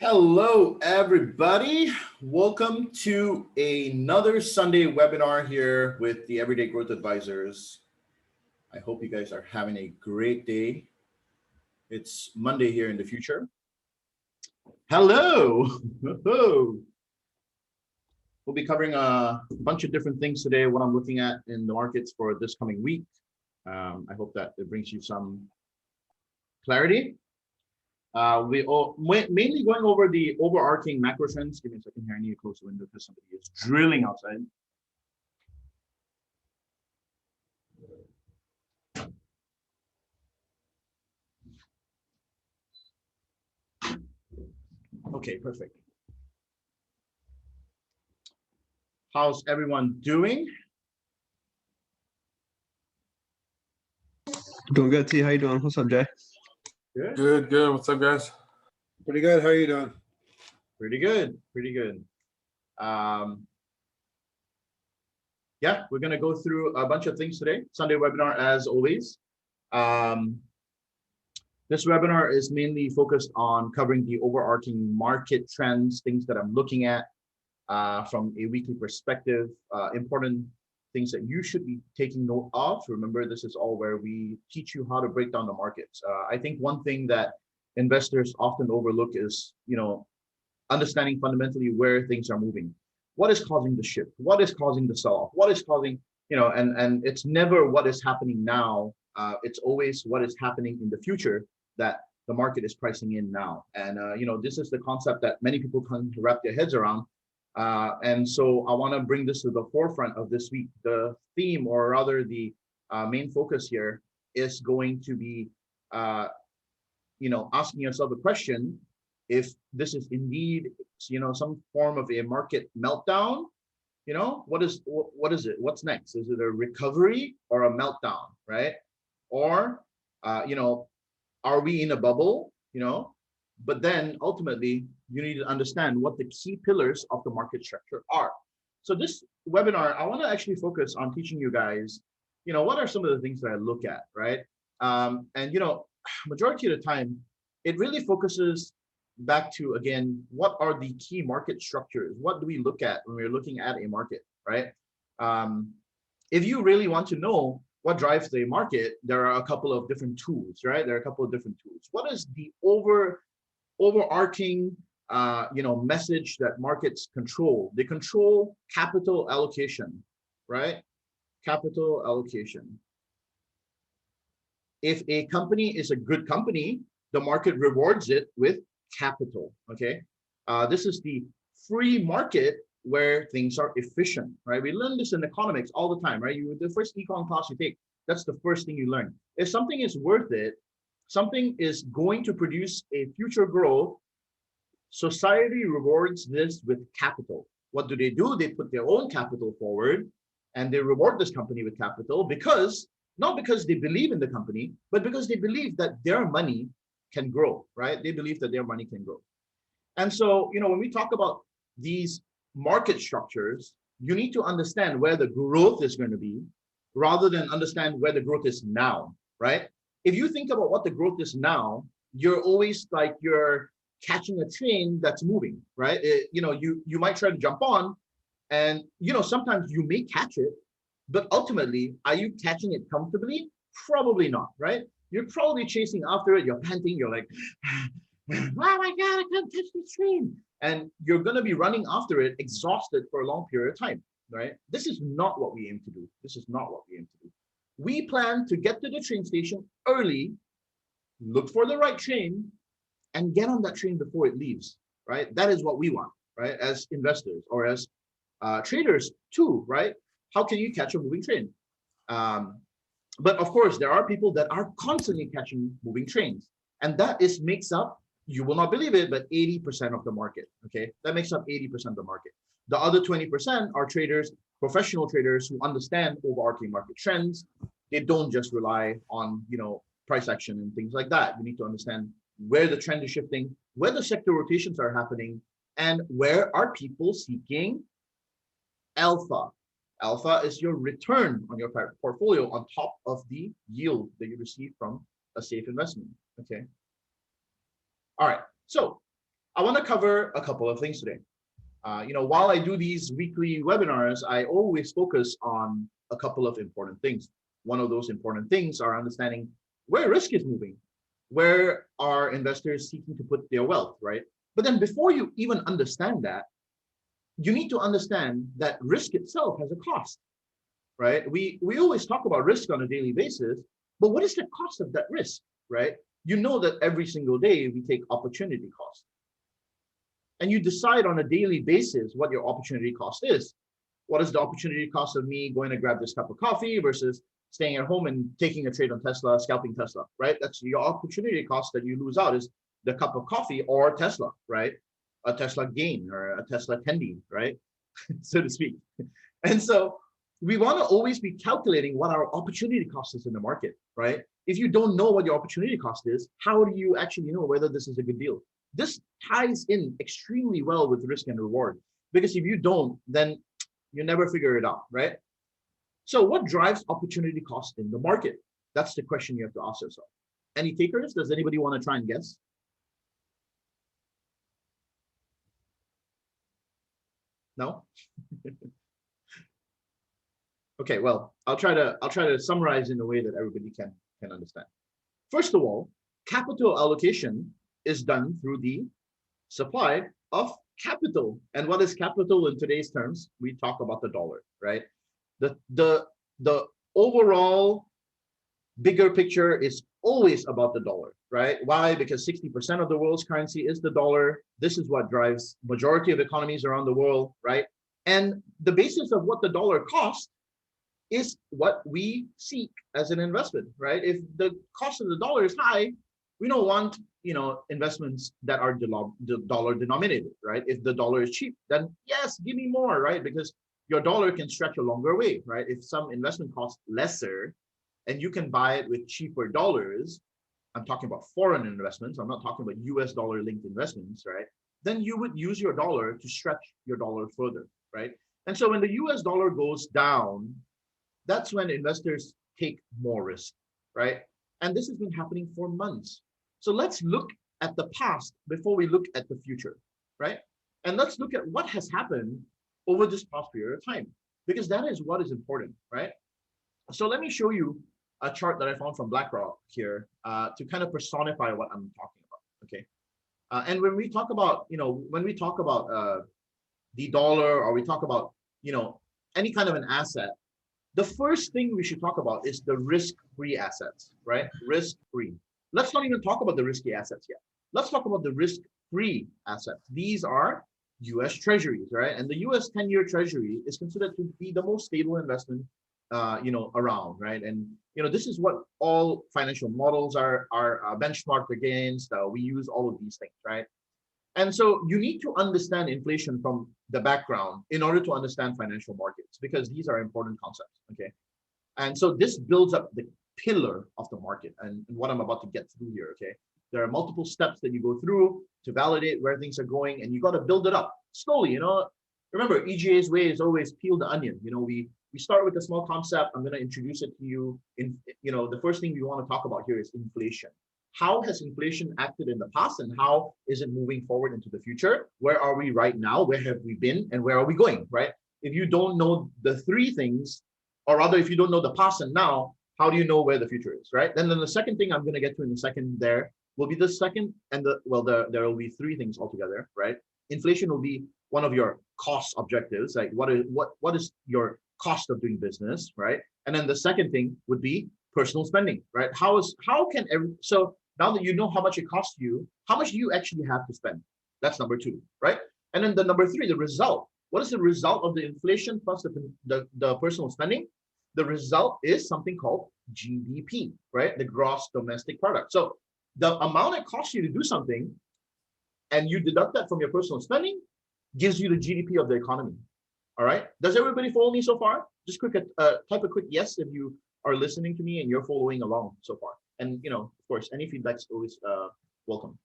Hello, everybody. Welcome to another Sunday webinar here with the Everyday Growth Advisors. I hope you guys are having a great day. It's Monday here in the future. Hello. We'll be covering a bunch of different things today, what I'm looking at in the markets for this coming week. I hope that it brings you some clarity. Mainly going over the overarching macro trends. Give me a second here. I need to close the window because somebody is drilling outside. Okay, perfect. How's everyone doing? Doing good. T, how you doing? What's up, Jay? Good. What's up, guys? Pretty good. How are you doing? Pretty good. Yeah, we're gonna go through a bunch of things today. Sunday webinar as always. This webinar is mainly focused on covering the overarching market trends, things that I'm looking at from a weekly perspective, important things that you should be taking note of. Remember, this is all where we teach you how to break down the markets. I think one thing that investors often overlook is, understanding fundamentally where things are moving. What is causing the shift? What is causing the sell-off? What is causing, and it's never what is happening now. It's always what is happening in the future that the market is pricing in now. And, this is the concept that many people can't wrap their heads around. And so I want to bring this to the forefront of this week. The theme, or rather the main focus here, is going to be, asking yourself a question: if this is indeed, some form of a market meltdown, what is it? What's next? Is it a recovery or a meltdown, right? Or, are we in a bubble? But then ultimately, you need to understand what the key pillars of the market structure are. So this webinar, I want to actually focus on teaching you guys, what are some of the things that I look at, right? Majority of the time, it really focuses back to, again, what are the key market structures? What do we look at when we're looking at a market, right? If you really want to know what drives the market, there are a couple of different tools, right? There are a couple of different tools. What is the overarching message that markets control? They control capital allocation, right? Capital allocation. If a company is a good company, the market rewards it with capital. Okay, this is the free market where things are efficient, right? We learn this in economics all the time, right? The first econ class you take, that's the first thing you learn. If something is worth it, something is going to produce a future growth, society rewards this with capital. What do? They put their own capital forward, and they reward this company with capital because, not because they believe in the company, but because they believe that their money can grow, right? They believe that their money can grow. And so, when we talk about these market structures, you need to understand where the growth is going to be rather than understand where the growth is now, right? If you think about what the growth is now, you're always like you're catching a train that's moving, right? You might try to jump on, and sometimes you may catch it, but ultimately, are you catching it comfortably? Probably not, right? You're probably chasing after it. You're panting. You're like, oh my God, I can't catch this train. And you're going to be running after it, exhausted for a long period of time, right? This is not what we aim to do. This is not what we aim to do. We plan to get to the train station early, look for the right train, and get on that train before it leaves, right? That is what we want, right? As investors or as traders too, right? How can you catch a moving train? But of course, there are people that are constantly catching moving trains. And that makes up, you will not believe it, but 80% of the market, okay? That makes up 80% of the market. The other 20% are traders, professional traders who understand overarching market trends. They don't just rely on, price action and things like that. You need to understand where the trend is shifting, where the sector rotations are happening, and where are people seeking alpha. Alpha is your return on your portfolio on top of the yield that you receive from a safe investment, okay? All right, so I want to cover a couple of things today. While I do these weekly webinars, I always focus on a couple of important things. One of those important things are understanding where risk is moving, where are investors seeking to put their wealth, right? But then before you even understand that, you need to understand that risk itself has a cost, right? We always talk about risk on a daily basis, but what is the cost of that risk, right? You know that every single day we take opportunity cost. And you decide on a daily basis what your opportunity cost is. What is the opportunity cost of me going to grab this cup of coffee versus staying at home and taking a trade on Tesla, scalping Tesla, right? That's your opportunity cost that you lose out is the cup of coffee or Tesla, right? A Tesla gain or a Tesla tendy, right? So to speak. And so we want to always be calculating what our opportunity cost is in the market, right? If you don't know what your opportunity cost is, how do you actually know whether this is a good deal? This ties in extremely well with risk and reward, because if you don't, then you never figure it out, right? So what drives opportunity cost in the market? That's the question you have to ask yourself. Any takers? Does anybody want to try and guess? No? Okay, well, I'll try to summarize in a way that everybody can understand. First of all, capital allocation is done through the supply of capital. And what is capital in today's terms? We talk about the dollar, right? The overall bigger picture is always about the dollar, right? Why? Because 60% of the world's currency is the dollar. This is what drives majority of economies around the world, right? And the basis of what the dollar costs is what we seek as an investment, right? If the cost of the dollar is high, we don't want, investments that are dollar denominated, right? If the dollar is cheap, then yes, give me more, right? Because your dollar can stretch a longer way, right? If some investment costs lesser and you can buy it with cheaper dollars, I'm talking about foreign investments, I'm not talking about US dollar linked investments, right? Then you would use your dollar to stretch your dollar further, right? And so when the US dollar goes down, that's when investors take more risk, right? And this has been happening for months. So let's look at the past before we look at the future, right? And let's look at what has happened over this past period of time, because that is what is important, right? So let me show you a chart that I found from BlackRock here to kind of personify what I'm talking about, okay? And when we talk about, the dollar, or we talk about, any kind of an asset, the first thing we should talk about is the risk-free assets, right? Risk-free. Let's not even talk about the risky assets yet. Let's talk about the risk-free assets. These are US treasuries, right? And the US 10-year treasury is considered to be the most stable investment, around, right? And, this is what all financial models are benchmarked against. We use all of these things, right? And so you need to understand inflation from the background in order to understand financial markets, because these are important concepts, okay? And so this builds up the pillar of the market and what I'm about to get through here, okay? There are multiple steps that you go through to validate where things are going, and you got to build it up slowly, Remember, EGA's way is always peel the onion. We start with a small concept. I'm going to introduce it to you. The first thing we want to talk about here is inflation. How has inflation acted in the past, and how is it moving forward into the future? Where are we right now? Where have we been, and where are we going, right? If you don't know the three things, or rather, if you don't know the past and now, how do you know where the future is, right? Then the second thing I'm going to get to in a second there will be the second, and there will be three things altogether, right? Inflation will be one of your cost objectives, like what is your cost of doing business, right? And then the second thing would be personal spending, right? So now that you know how much it costs you, how much do you actually have to spend? That's number two, right? And then the number three, the result. What is the result of the inflation plus the personal spending? The result is something called GDP, right? The gross domestic product. So the amount it costs you to do something, and you deduct that from your personal spending, gives you the GDP of the economy. All right? Does everybody follow me so far? Just type a quick yes if you are listening to me and you're following along so far. And of course, any feedback is always welcome.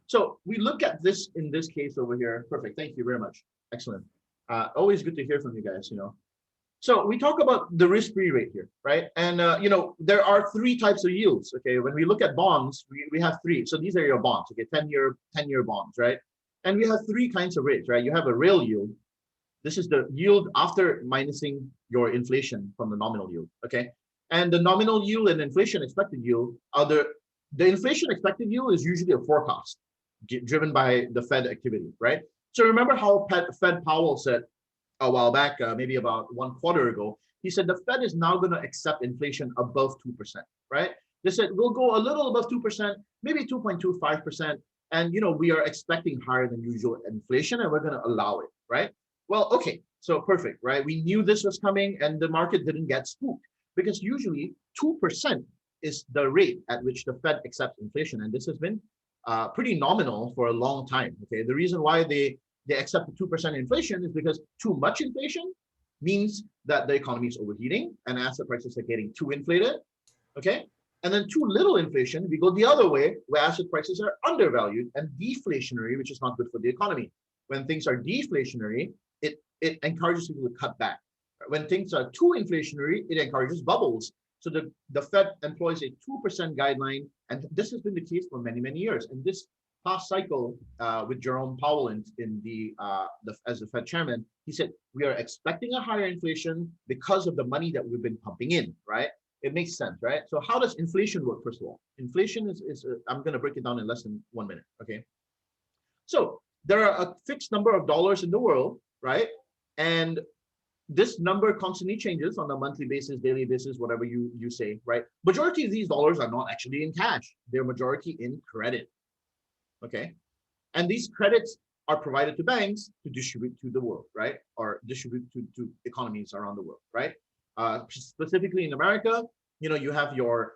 So we look at this in this case over here. Perfect. Thank you very much. Excellent. Always good to hear from you guys. So we talk about the risk-free rate here, right? And there are three types of yields. Okay, when we look at bonds, we have three. So these are your bonds. Okay, 10-year bonds, right? And we have three kinds of rates, right? You have a real yield. This is the yield after minusing your inflation from the nominal yield. Okay, and the nominal yield and inflation expected yield are the inflation expected yield is usually a forecast driven by the Fed activity, right? So remember how Fed Powell said a while back, maybe about 1 quarter ago, he said the Fed is now going to accept inflation above 2%, right? They said we'll go a little above 2%, maybe 2.25%, and we are expecting higher than usual inflation, and we're going to allow it, right? Well, okay, so perfect, right? We knew this was coming, and the market didn't get spooked because usually 2% is the rate at which the Fed accepts inflation, and this has been pretty nominal for a long time. Okay, the reason why they accept the 2% inflation is because too much inflation means that the economy is overheating and asset prices are getting too inflated. Okay, and then too little inflation, we go the other way where asset prices are undervalued and deflationary, which is not good for the economy. When things are deflationary, it encourages people to cut back. When things are too inflationary, it encourages bubbles. So the Fed employs a 2% guideline, and this has been the case for many, many years. And this past cycle with Jerome Powell as the Fed chairman, he said, we are expecting a higher inflation because of the money that we've been pumping in, right? It makes sense, right? So how does inflation work, first of all? Inflation is I'm going to break it down in less than 1 minute, okay? So there are a fixed number of dollars in the world, right? And this number constantly changes on a monthly basis, daily basis, whatever you say, right? Majority of these dollars are not actually in cash. They're majority in credit, okay? And these credits are provided to banks to distribute to the world, right? Or distribute to economies around the world, right? Specifically in America, you have your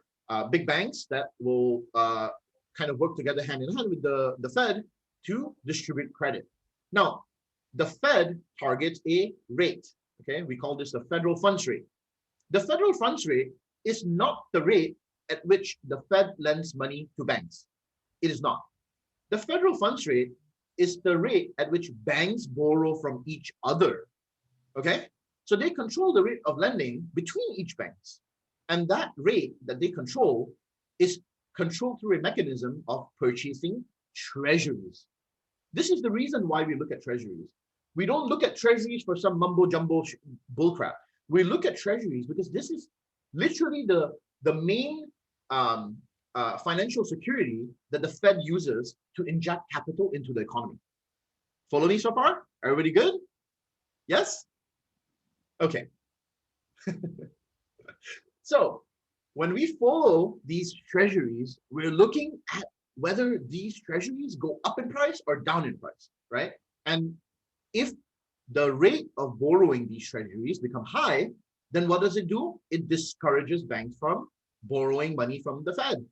big banks that will kind of work together hand in hand with the Fed to distribute credit. Now, the Fed targets a rate. Okay, we call this the federal funds rate. The federal funds rate is not the rate at which the Fed lends money to banks. It is not. The federal funds rate is the rate at which banks borrow from each other. Okay, so they control the rate of lending between each banks. And that rate that they control is controlled through a mechanism of purchasing treasuries. This is the reason why we look at treasuries. We don't look at treasuries for some mumbo jumbo bullcrap. We look at treasuries because this is literally the main financial security that the Fed uses to inject capital into the economy. Follow me so far? Everybody good? Yes? Okay. So when we follow these treasuries, we're looking at whether these treasuries go up in price or down in price, right? And if the rate of borrowing these treasuries become high, then what does it do? It discourages banks from borrowing money from the Fed.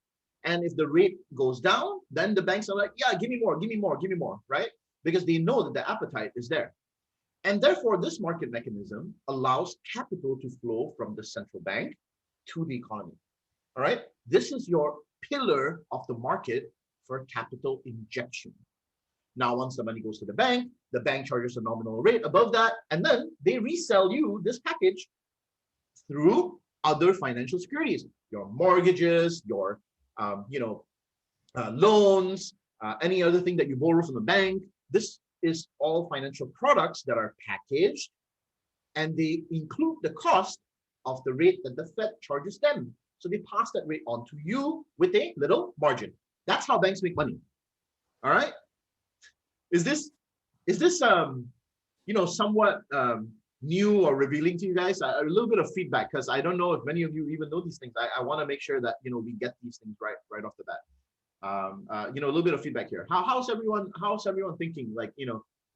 And if the rate goes down, then the banks are like, yeah, give me more, give me more, give me more, right? Because they know that the appetite is there. And therefore, this market mechanism allows capital to flow from the central bank to the economy, all right? This is your pillar of the market for capital injection. Now, once the money goes to the bank charges a nominal rate above that, and then they resell you this package through other financial securities, your mortgages, your loans, any other thing that you borrow from the bank. This is all financial products that are packaged, and they include the cost of the rate that the Fed charges them. So they pass that rate on to you with a little margin. That's how banks make money. All right. Is this somewhat new or revealing to you guys? A little bit of feedback, because I don't know if many of you even know these things. I want to make sure that we get these things right off the bat. A little bit of feedback here. How's everyone thinking? Like,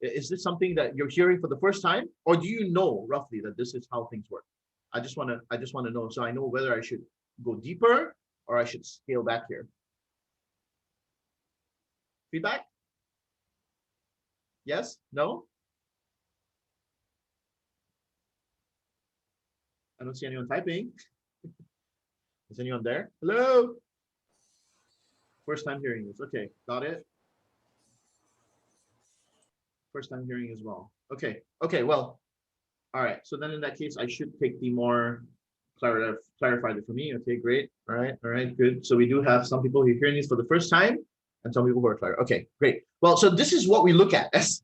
is this something that you're hearing for the first time, or do you know roughly that this is how things work? I just want to know, so I know whether I should go deeper or I should scale back here. Feedback? Yes? No? I don't see anyone typing. Is anyone there? Hello? First time hearing this. Okay, got it. First time hearing as well. Okay, well, All right. So then in that case, I should take the more clarified it for me. Okay, great. All right. All right. Good. So we do have some people who are hearing this for the first time and some people who are clear. Okay, great. Well, so this is what we look at as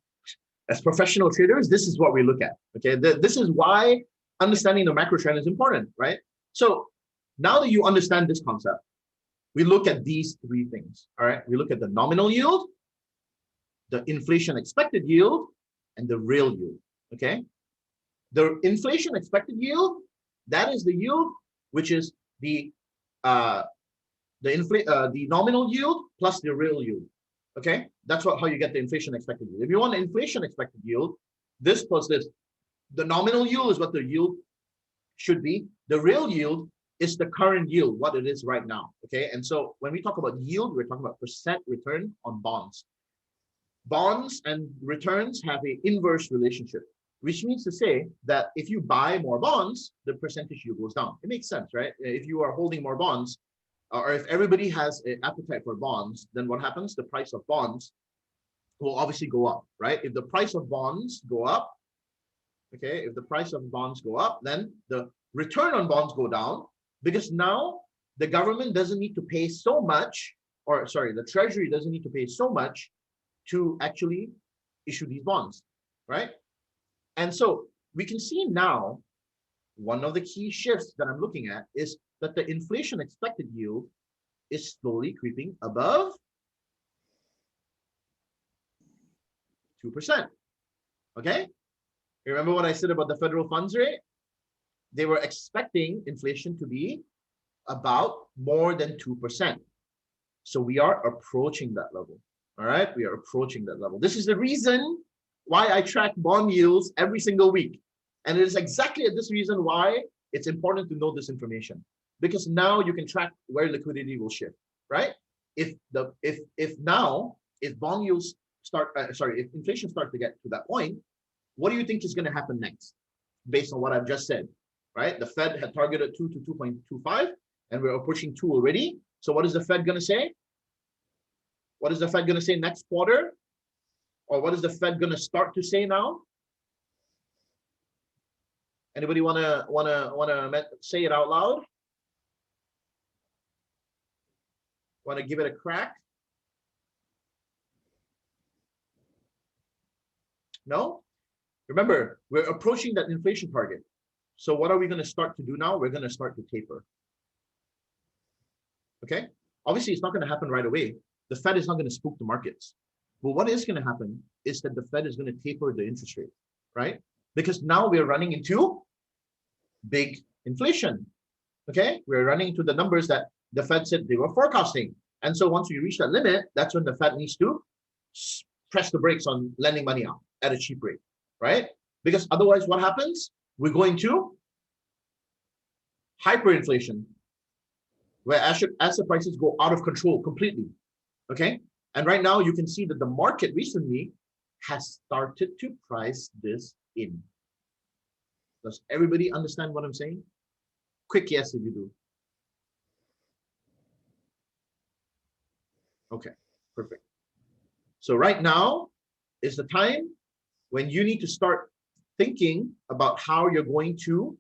professional traders. This is what we look at. Okay. This is why understanding the macro trend is important, right? So now that you understand this concept, we look at these three things. All right. We look at the nominal yield, the inflation expected yield, and the real yield. Okay. The inflation expected yield, that is the yield which is the nominal yield plus the real yield. Okay, that's how you get the inflation expected yield. If you want the inflation expected yield, this plus this. The nominal yield is what the yield should be. The real yield is the current yield, what it is right now. Okay, and so when we talk about yield, we're talking about percent return on bonds. Bonds and returns have an inverse relationship, which means to say that if you buy more bonds, the percentage yield goes down. It makes sense, right? If you are holding more bonds, or if everybody has an appetite for bonds, then what happens? The price of bonds will obviously go up, right? If the price of bonds go up, okay, if the price of bonds go up, then the return on bonds go down, because now the government doesn't need to pay so much, or sorry, the treasury doesn't need to pay so much to actually issue these bonds, right? And so we can see now, one of the key shifts that I'm looking at is that the inflation expected yield is slowly creeping above 2%. Okay? Remember what I said about the federal funds rate? They were expecting inflation to be about more than 2%. So we are approaching that level. All right? We are approaching that level. This is the reason why I track bond yields every single week. And it is exactly this reason why it's important to know this information, because now you can track where liquidity will shift, right? If bond yields start, if inflation starts to get to that point, what do you think is going to happen next? Based on what I've just said, right? The Fed had targeted 2 to 2.25, and we're approaching 2 already. So what is the Fed going to say? What is the Fed going to say next quarter? Or what is the Fed going to start to say now? Anybody wanna say it out loud? Want to give it a crack? No? Remember, we're approaching that inflation target. So what are we going to start to do now? We're going to start to taper. Okay? Obviously, it's not going to happen right away. The Fed is not going to spook the markets. But what is going to happen is that the Fed is going to taper the interest rate, right? Because now we're running into big inflation. Okay? We're running into the numbers that the Fed said they were forecasting. And so once we reach that limit, that's when the Fed needs to press the brakes on lending money out at a cheap rate, right? Because otherwise what happens? We're going to hyperinflation, where asset prices go out of control completely, okay? And right now you can see that the market recently has started to price this in. Does everybody understand what I'm saying? Quick yes if you do. Okay, perfect. So right now is the time when you need to start thinking about how you're going to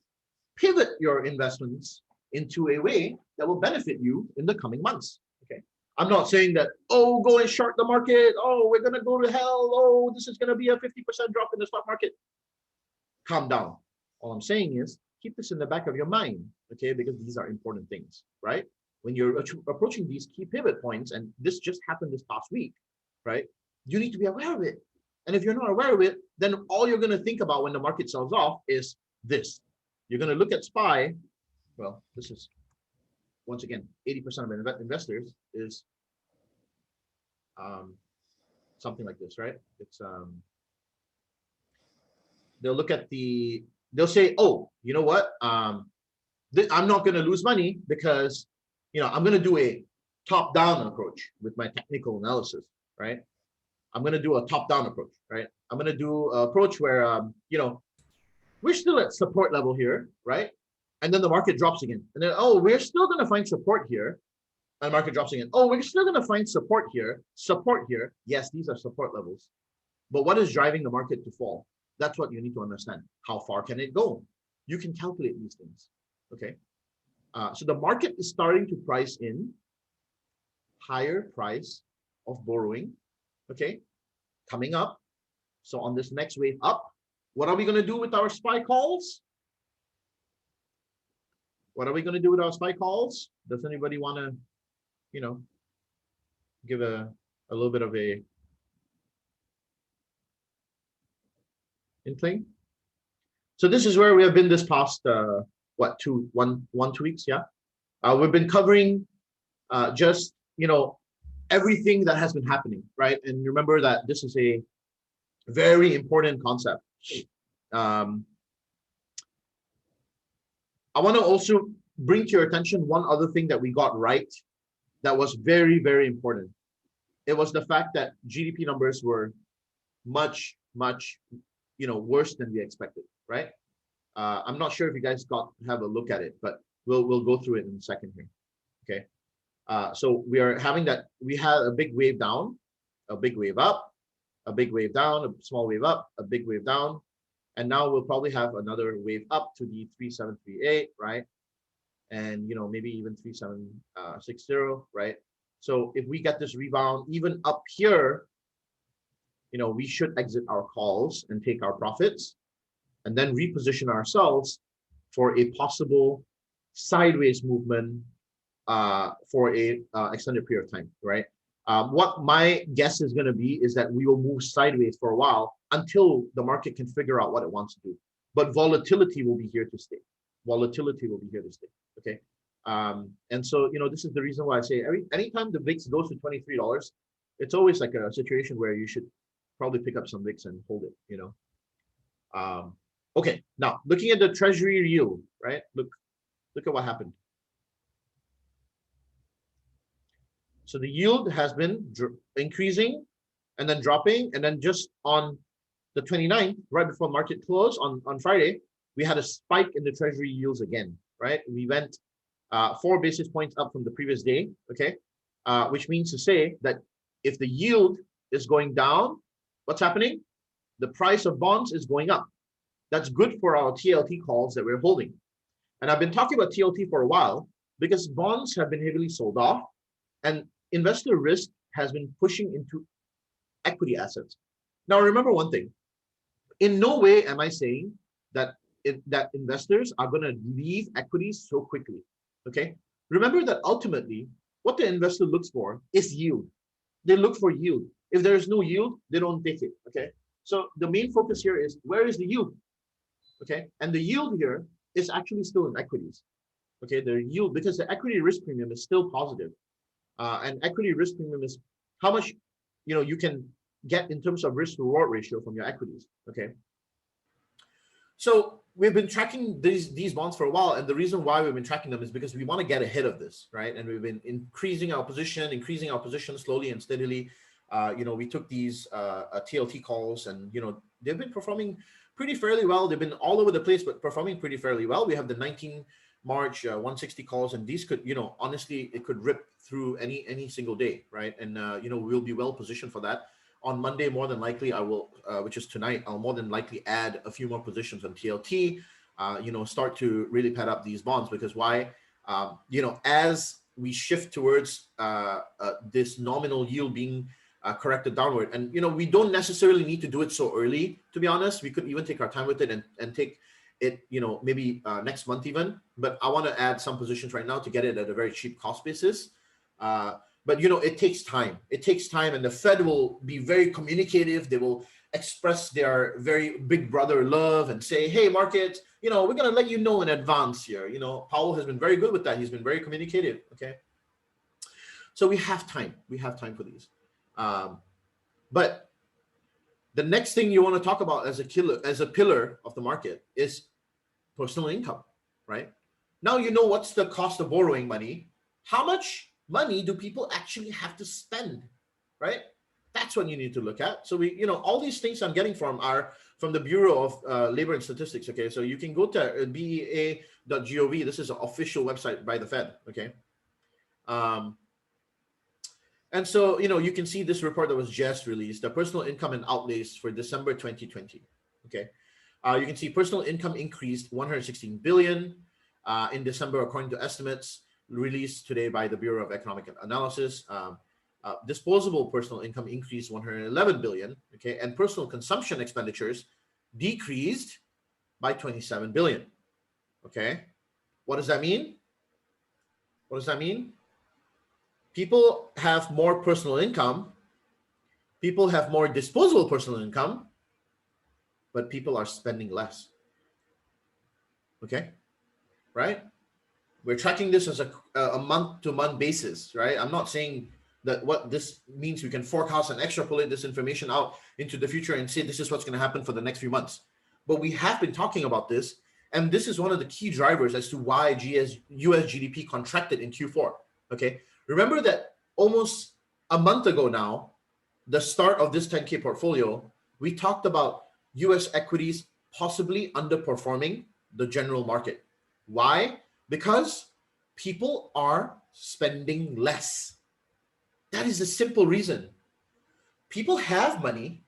pivot your investments into a way that will benefit you in the coming months. Okay, I'm not saying that, oh, go and short the market. Oh, we're going to go to hell. Oh, this is going to be a 50% drop in the stock market. Calm down. All I'm saying is keep this in the back of your mind, okay, because these are important things, right? When you're approaching these key pivot points, and this just happened this past week, right? You need to be aware of it. And if you're not aware of it, then all you're going to think about when the market sells off is this. You're going to look at SPY. Well, this is, once again, 80% of investors is something like this, right? It's they'll look at they'll say, oh, you know what? I'm not going to lose money because, I'm going to do a top-down approach with my technical analysis, right? I'm going to do a top-down approach, right? I'm going to do an approach where, we're still at support level here, right? And then the market drops again. And then, oh, we're still going to find support here. And the market drops again. Oh, we're still going to find support here. Support here. Yes, these are support levels. But what is driving the market to fall? That's what you need to understand. How far can it go? You can calculate these things. Okay. So the market is starting to price in higher price of borrowing. Okay. Coming up. So on this next wave up, what are we going to do with our SPY calls? What are we going to do with our SPY calls? Does anybody want to, give a little bit of a inkling? So this is where we have been this past, 2 weeks, yeah? We've been covering just, everything that has been happening, right? And remember that this is a very important concept. I want to also bring to your attention one other thing that we got right that was very, very important. It was the fact that GDP numbers were much, much, worse than we expected, right? I'm not sure if you guys have a look at it, but we'll go through it in a second here. Okay. So we are having that. We had a big wave down, a big wave up, a big wave down, a small wave up, a big wave down, and now we'll probably have another wave up to the 3738, right? And maybe even 3760, right? So if we get this rebound even up here, we should exit our calls and take our profits, and then reposition ourselves for a possible sideways movement for a extended period of time, right? What my guess is going to be is that we will move sideways for a while until the market can figure out what it wants to do. But volatility will be here to stay. Volatility will be here to stay. Okay. And so, this is the reason why I say anytime the VIX goes to $23, it's always like a situation where you should probably pick up some VIX and hold it, Okay, now looking at the treasury yield, right? Look at what happened. So the yield has been increasing and then dropping, and then just on the 29th, right before market close on Friday, we had a spike in the treasury yields again, right? We went 4 basis points up from the previous day, okay? Which means to say that if the yield is going down, what's happening? The price of bonds is going up. That's good for our TLT calls that we're holding. And I've been talking about TLT for a while because bonds have been heavily sold off and investor risk has been pushing into equity assets. Now, remember one thing. In no way am I saying that that investors are going to leave equities so quickly, okay? Remember that ultimately, what the investor looks for is yield. They look for yield. If there is no yield, they don't take it, okay? So the main focus here is, where is the yield, okay? And the yield here is actually still in equities, okay? The yield, because the equity risk premium is still positive. And equity risk premium is how much you can get in terms of risk reward ratio from your equities. Okay. So we've been tracking these bonds for a while, and the reason why we've been tracking them is because we want to get ahead of this, right? And we've been increasing our position slowly and steadily. We took these TLT calls, and they've been performing pretty fairly well. They've been all over the place, but performing pretty fairly well. We have the 19 March 160 calls, and these could, honestly, it could rip through any single day, right? And we'll be well positioned for that. On Monday, more than likely, I will, which is tonight, I'll more than likely add a few more positions on TLT. Start to really pad up these bonds, because why? As we shift towards this nominal yield being corrected downward, and we don't necessarily need to do it so early. To be honest, we could even take our time with it and take it, maybe next month even, but I want to add some positions right now to get it at a very cheap cost basis. But it takes time. It takes time, and the Fed will be very communicative. They will express their very big brother love and say, hey, market, we're going to let you know in advance here. Powell has been very good with that. He's been very communicative, okay? So we have time. We have time for these. But the next thing you want to talk about as a pillar of the market is personal income, right? Now what's the cost of borrowing money. How much money do people actually have to spend, right? That's what you need to look at. So we, all these things I'm getting from the Bureau of Labor and Statistics, okay? So you can go to bea.gov. This is an official website by the Fed, okay? And so, you can see this report that was just released, the personal income and outlays for December 2020, Okay, you can see personal income increased 116 billion in December, according to estimates released today by the Bureau of Economic Analysis. Disposable personal income increased 111 billion. Okay, and personal consumption expenditures decreased by 27 billion. Okay, what does that mean? What does that mean? People have more personal income. People have more disposable personal income, but people are spending less. Okay, right? We're tracking this as a month-to-month basis, right? I'm not saying that what this means we can forecast and extrapolate this information out into the future and say this is what's going to happen for the next few months. But we have been talking about this, and this is one of the key drivers as to why US GDP contracted in Q4. Okay, remember that almost a month ago now, the start of this 10K portfolio, we talked about US equities possibly underperforming the general market. Why? Because people are spending less. That is a simple reason. People have money,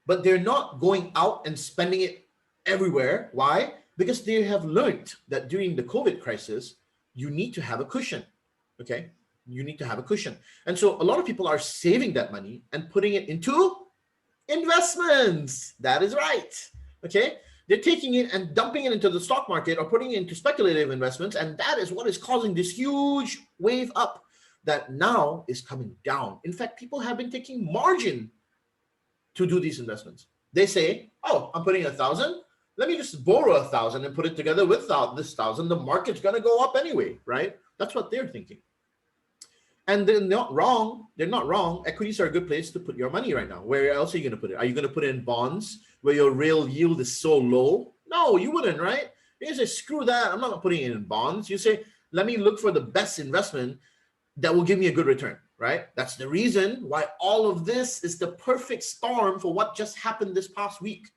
but they're not going out and spending it everywhere. Why? Because they have learned that during the COVID crisis, you need to have a cushion. Okay, you need to have a cushion. And so a lot of people are saving that money and putting it into investments. That is right. Okay, they're taking it and dumping it into the stock market or putting it into speculative investments. And that is what is causing this huge wave up that now is coming down. In fact, people have been taking margin to do these investments. They say, oh, I'm putting 1,000. Let me just borrow 1,000 and put it together with this 1,000. The market's going to go up anyway, right? That's what they're thinking. And they're not wrong. They're not wrong. Equities are a good place to put your money right now. Where else are you going to put it? Are you going to put it in bonds where your real yield is so low? No, you wouldn't, right? You say, screw that. I'm not putting it in bonds. You say, let me look for the best investment that will give me a good return, right? That's the reason why all of this is the perfect storm for what just happened this past week.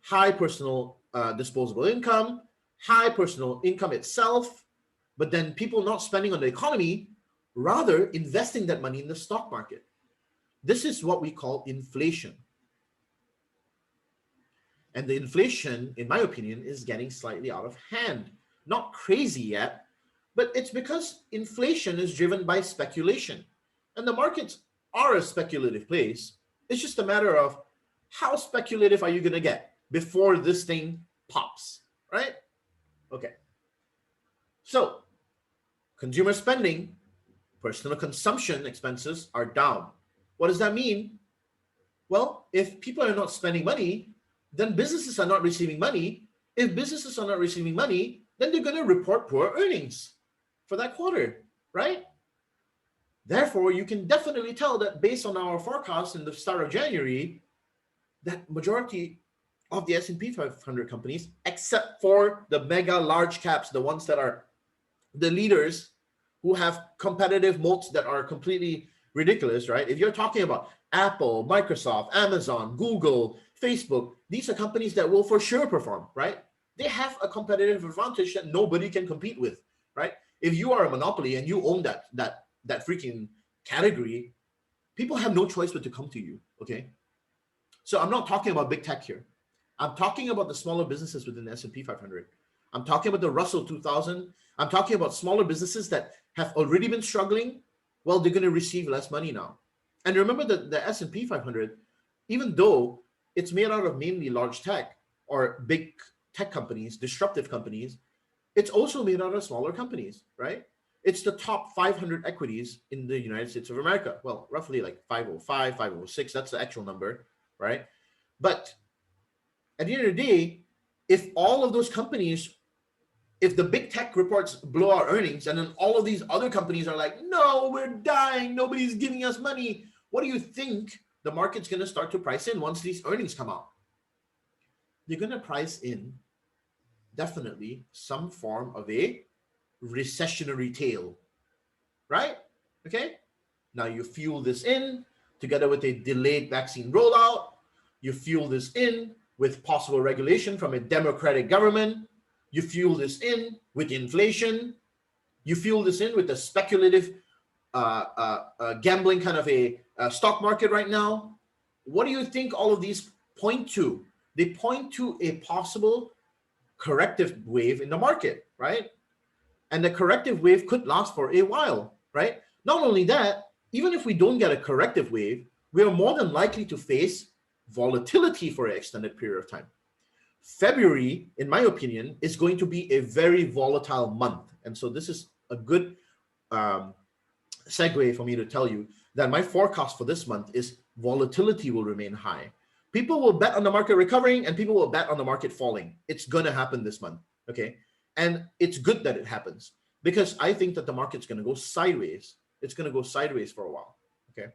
High personal disposable income, high personal income itself, but then people not spending on the economy, rather investing that money in the stock market. This is what we call inflation. And the inflation, in my opinion, is getting slightly out of hand. Not crazy yet, but it's because inflation is driven by speculation. And the markets are a speculative place. It's just a matter of how speculative are you going to get before this thing pops, right? Okay. So, consumer spending, personal consumption expenses are down. What does that mean? Well, if people are not spending money, then businesses are not receiving money. If businesses are not receiving money, then they're going to report poor earnings for that quarter, right? Therefore, you can definitely tell that based on our forecast in the start of January, that majority of the S&P 500 companies, except for the mega large caps, the ones that are the leaders who have competitive moats that are completely ridiculous, right? If you're talking about Apple, Microsoft, Amazon, Google, Facebook, these are companies that will for sure perform, right? They have a competitive advantage that nobody can compete with, right? If you are a monopoly and you own that freaking category, people have no choice but to come to you, okay? So I'm not talking about big tech here. I'm talking about the smaller businesses within the S&P 500. I'm talking about the Russell 2000. I'm talking about smaller businesses that have already been struggling. Well, they're going to receive less money now. And remember that the S&P 500, even though it's made out of mainly large tech or big tech companies, disruptive companies, it's also made out of smaller companies, right? It's the top 500 equities in the United States of America. Well, roughly like 505, 506, that's the actual number, right? But at the end of the day, if all of those companies, if the big tech reports blow our earnings and then all of these other companies are like, no, we're dying, nobody's giving us money, what do you think the market's going to start to price in once these earnings come out? They're going to price in definitely some form of a recessionary tail, right? Okay. Now you fuel this in together with a delayed vaccine rollout. You fuel this in with possible regulation from a democratic government. You fuel this in with inflation. You fuel this in with the speculative gambling kind of a stock market right now. What do you think all of these point to? they point to a possible corrective wave in the market, right? And the corrective wave could last for a while, right? Not only that, even if we don't get a corrective wave, we are more than likely to face volatility for an extended period of time. February, in my opinion, is going to be a very volatile month. And so this is a good segue for me to tell you that my forecast for this month is volatility will remain high. People will bet on the market recovering and people will bet on the market falling. It's going to happen this month, okay? And it's good that it happens because I think that the market's going to go sideways. It's going to go sideways for a while, okay?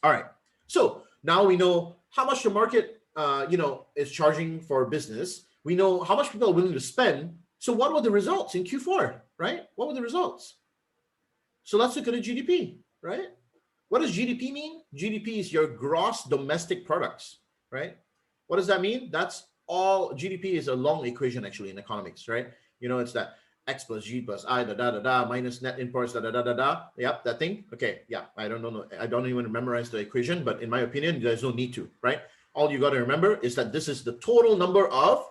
All right, so now we know how much the market is charging for business. We know how much people are willing to spend. So what were the results in Q4, right? What were the results? So let's look at the GDP, right? What does GDP mean? GDP is your gross domestic products, right? What does that mean? That's all. GDP is a long equation actually in economics, right? You know, it's that X plus G plus I, minus net imports, Yep, that thing. Okay, yeah, I don't know. I don't even memorize the equation, but in my opinion, there's no need to, right? All you got to remember is that this is the total number of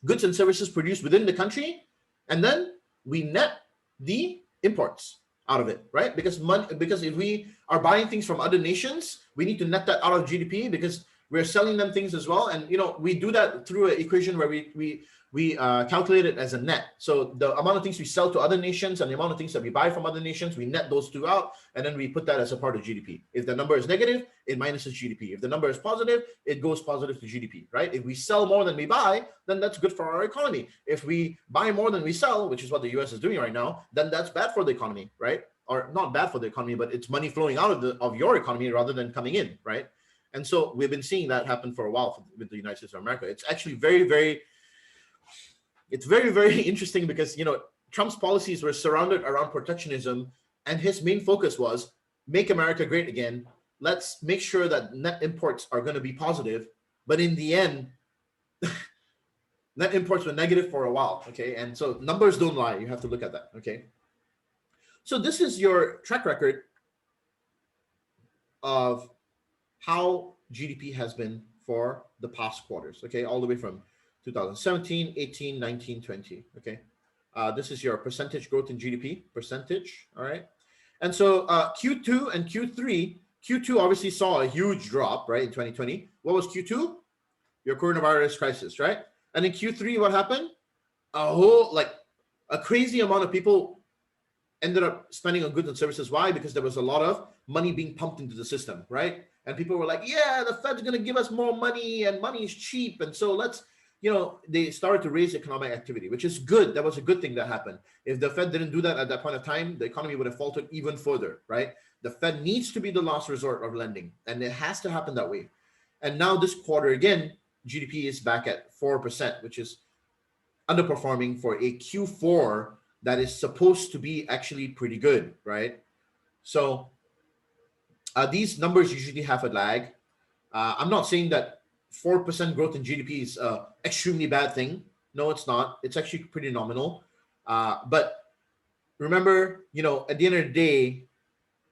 goods and services produced within the country, and then we net the imports out of it, right? Because if we are buying things from other nations, we need to net that out of GDP because we're selling them things as well. And we do that through an equation where we calculate it as a net. So the amount of things we sell to other nations and the amount of things that we buy from other nations, we net those two out, and then we put that as a part of GDP. If the number is negative, it minuses GDP. If the number is positive, it goes positive to GDP, right? If we sell more than we buy, then that's good for our economy. If we buy more than we sell, which is what the US is doing right now, then that's bad for the economy, right? Or not bad for the economy, but it's money flowing out of your economy rather than coming in, right? And so we've been seeing that happen for a while with the United States of America. It's actually very, very interesting because, Trump's policies were surrounded around protectionism, and his main focus was make America great again. Let's make sure that net imports are going to be positive. But in the end, net imports were negative for a while, okay? And so numbers don't lie. You have to look at that, okay? So this is your track record of how GDP has been for the past quarters, okay? All the way from 2017, 18, 19, 20, okay? This is your percentage growth in GDP, percentage, all right? And so Q2 and Q2 obviously saw a huge drop, right, in 2020. What was Q2? Your coronavirus crisis, right? And in Q3, what happened? A crazy amount of people ended up spending on goods and services. Why? Because there was a lot of money being pumped into the system, right? And people were like, yeah, the Fed's going to give us more money and money is cheap. And so let's, they started to raise economic activity, which is good. That was a good thing that happened. If the Fed didn't do that at that point of time, the economy would have faltered even further, right? The Fed needs to be the last resort of lending, and it has to happen that way. And now this quarter, again, GDP is back at 4%, which is underperforming for a Q4 that is supposed to be actually pretty good, right? So these numbers usually have a lag. I'm not saying that 4% growth in GDP is an extremely bad thing. No, it's not. It's actually pretty nominal. But remember, at the end of the day,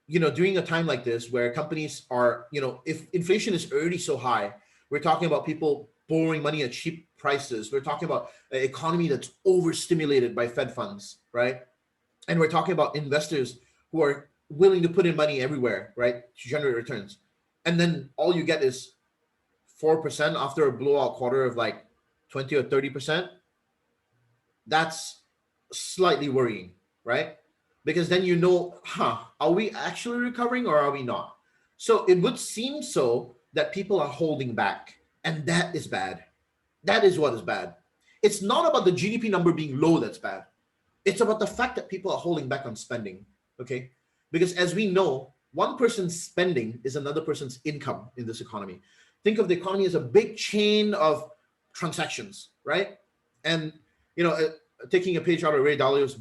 during a time like this where companies are, if inflation is already so high, we're talking about people borrowing money at cheap prices. We're talking about an economy that's overstimulated by Fed funds, right? And we're talking about investors who are willing to put in money everywhere, right, to generate returns. And then all you get is 4% after a blowout quarter of like 20 or 30%. That's slightly worrying, right? Because then are we actually recovering or are we not? So it would seem so that people are holding back, and that is bad. That is what is bad. It's not about the GDP number being low that's bad. It's about the fact that people are holding back on spending, okay? Because as we know, one person's spending is another person's income in this economy. Think of the economy as a big chain of transactions, right? And, taking a page out of Ray Dalio's